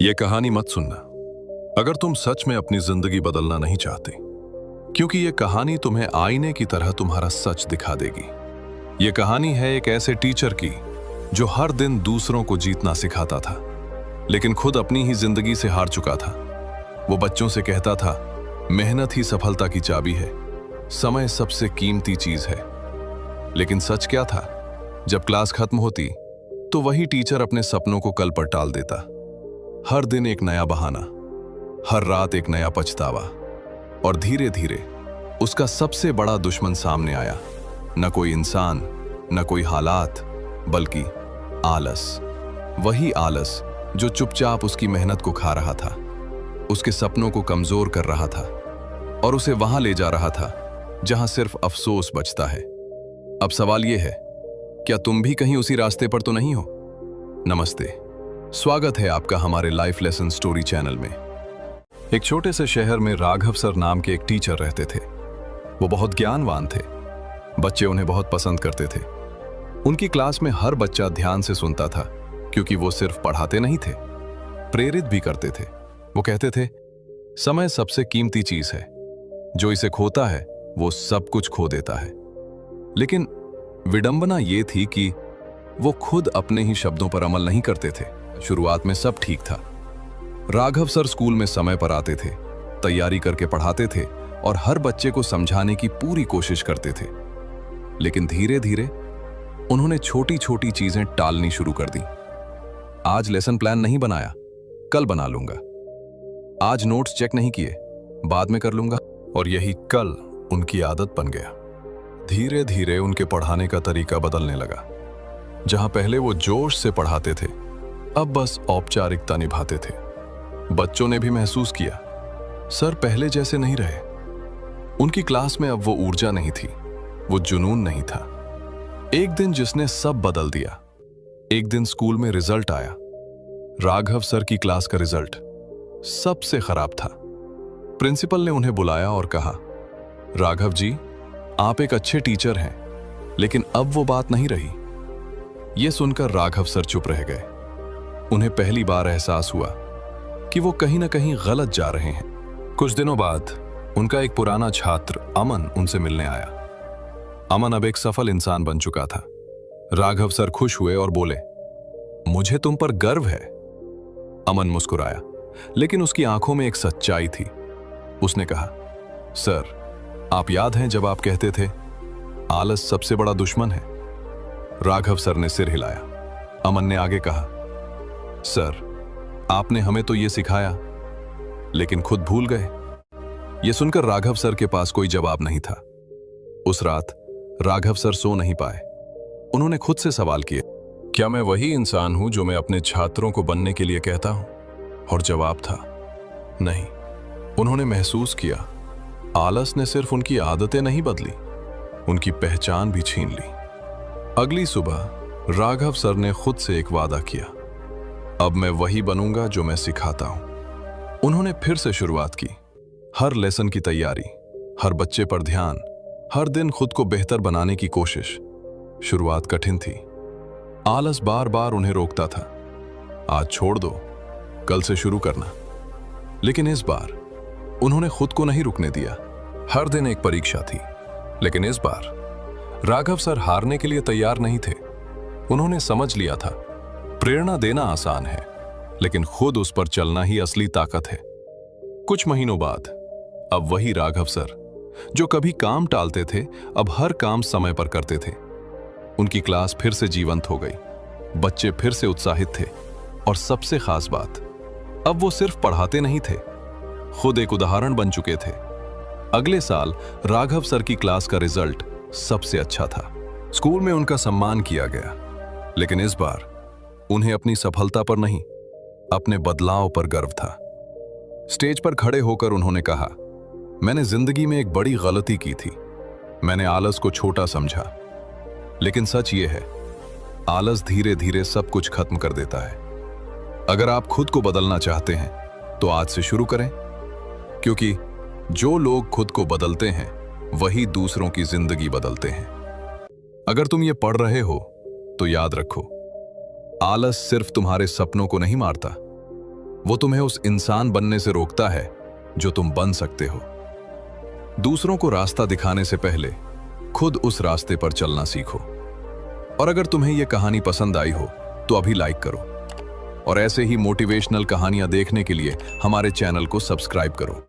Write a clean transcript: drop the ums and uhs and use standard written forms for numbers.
ये कहानी मत सुनना अगर तुम सच में अपनी जिंदगी बदलना नहीं चाहते, क्योंकि ये कहानी तुम्हें आईने की तरह तुम्हारा सच दिखा देगी। ये कहानी है एक ऐसे टीचर की जो हर दिन दूसरों को जीतना सिखाता था, लेकिन खुद अपनी ही जिंदगी से हार चुका था। वो बच्चों से कहता था, मेहनत ही सफलता की चाबी है, समय सबसे कीमती चीज है। लेकिन सच क्या था? जब क्लास खत्म होती तो वही टीचर अपने सपनों को कल पर टाल देता। हर दिन एक नया बहाना, हर रात एक नया पछतावा, और धीरे धीरे उसका सबसे बड़ा दुश्मन सामने आया। न कोई इंसान, न कोई हालात, बल्कि आलस। वही आलस जो चुपचाप उसकी मेहनत को खा रहा था, उसके सपनों को कमजोर कर रहा था और उसे वहां ले जा रहा था जहां सिर्फ अफसोस बचता है। अब सवाल यह है, क्या तुम भी कहीं उसी रास्ते पर तो नहीं हो? नमस्ते, स्वागत है आपका हमारे लाइफ लेसन स्टोरी चैनल में। एक छोटे से शहर में राघव सर नाम के एक टीचर रहते थे। वो बहुत ज्ञानवान थे, बच्चे उन्हें बहुत पसंद करते थे। उनकी क्लास में हर बच्चा ध्यान से सुनता था, क्योंकि वो सिर्फ पढ़ाते नहीं थे, प्रेरित भी करते थे। वो कहते थे, समय सबसे कीमती चीज है, जो इसे खोता है वो सब कुछ खो देता है। लेकिन विडंबना ये थी कि वो खुद अपने ही शब्दों पर अमल नहीं करते थे। शुरुआत में सब ठीक था। राघव सर स्कूल में समय पर आते थे, तैयारी करके पढ़ाते थे और हर बच्चे को समझाने की पूरी कोशिश करते थे। लेकिन धीरे धीरे उन्होंने छोटी छोटी चीजें टालनी शुरू कर दी। आज लेसन प्लान नहीं बनाया, कल बना लूंगा। आज नोट्स चेक नहीं किए, बाद में कर लूंगा। और यही कल उनकी आदत बन गया। धीरे धीरे उनके पढ़ाने का तरीका बदलने लगा। जहां पहले वो जोश से पढ़ाते थे, अब बस औपचारिकता निभाते थे। बच्चों ने भी महसूस किया, सर पहले जैसे नहीं रहे। उनकी क्लास में अब वो ऊर्जा नहीं थी, वो जुनून नहीं था। एक दिन जिसने सब बदल दिया। एक दिन स्कूल में रिजल्ट आया। राघव सर की क्लास का रिजल्ट सबसे खराब था। प्रिंसिपल ने उन्हें बुलाया और कहा, राघव जी, आप एक अच्छे टीचर हैं, लेकिन अब वो बात नहीं रही। यह सुनकर राघव सर चुप रह गए। उन्हें पहली बार एहसास हुआ कि वो कहीं ना कहीं गलत जा रहे हैं। कुछ दिनों बाद उनका एक पुराना छात्र अमन उनसे मिलने आया। अमन अब एक सफल इंसान बन चुका था। राघव सर खुश हुए और बोले, मुझे तुम पर गर्व है। अमन मुस्कुराया, लेकिन उसकी आंखों में एक सच्चाई थी। उसने कहा, सर, आप याद हैं जब आप कहते थे आलस सबसे बड़ा दुश्मन है? राघव सर ने सिर हिलाया। अमन ने आगे कहा, सर, आपने हमें तो यह सिखाया, लेकिन खुद भूल गए। यह सुनकर राघव सर के पास कोई जवाब नहीं था। उस रात राघव सर सो नहीं पाए। उन्होंने खुद से सवाल किए, क्या मैं वही इंसान हूं जो मैं अपने छात्रों को बनने के लिए कहता हूं? और जवाब था, नहीं। उन्होंने महसूस किया, आलस ने सिर्फ उनकी आदतें नहीं बदली, उनकी पहचान भी छीन ली। अगली सुबह राघव सर ने खुद से एक वादा किया, अब मैं वही बनूंगा जो मैं सिखाता हूं। उन्होंने फिर से शुरुआत की। हर लेसन की तैयारी, हर बच्चे पर ध्यान, हर दिन खुद को बेहतर बनाने की कोशिश। शुरुआत कठिन थी। आलस बार बार उन्हें रोकता था, आज छोड़ दो, कल से शुरू करना। लेकिन इस बार उन्होंने खुद को नहीं रुकने दिया। हर दिन एक परीक्षा थी, लेकिन इस बार राघव सर हारने के लिए तैयार नहीं थे। उन्होंने समझ लिया था, प्रेरणा देना आसान है, लेकिन खुद उस पर चलना ही असली ताकत है। कुछ महीनों बाद अब वही राघव सर, जो कभी काम टालते थे, अब हर काम समय पर करते थे। उनकी क्लास फिर से जीवंत हो गई, बच्चे फिर से उत्साहित थे, और सबसे खास बात, अब वो सिर्फ पढ़ाते नहीं थे, खुद एक उदाहरण बन चुके थे। अगले साल राघव सर की क्लास का रिजल्ट सबसे अच्छा था। स्कूल में उनका सम्मान किया गया, लेकिन इस बार उन्हें अपनी सफलता पर नहीं, अपने बदलाव पर गर्व था। स्टेज पर खड़े होकर उन्होंने कहा, मैंने जिंदगी में एक बड़ी गलती की थी। मैंने आलस को छोटा समझा, लेकिन सच ये है, आलस धीरे धीरे सब कुछ खत्म कर देता है। अगर आप खुद को बदलना चाहते हैं तो आज से शुरू करें, क्योंकि जो लोग खुद को बदलते हैं वही दूसरों की जिंदगी बदलते हैं। अगर तुम ये पढ़ रहे हो तो याद रखो, आलस सिर्फ तुम्हारे सपनों को नहीं मारता, वो तुम्हें उस इंसान बनने से रोकता है जो तुम बन सकते हो। दूसरों को रास्ता दिखाने से पहले खुद उस रास्ते पर चलना सीखो। और अगर तुम्हें यह कहानी पसंद आई हो तो अभी लाइक करो और ऐसे ही मोटिवेशनल कहानियां देखने के लिए हमारे चैनल को सब्सक्राइब करो।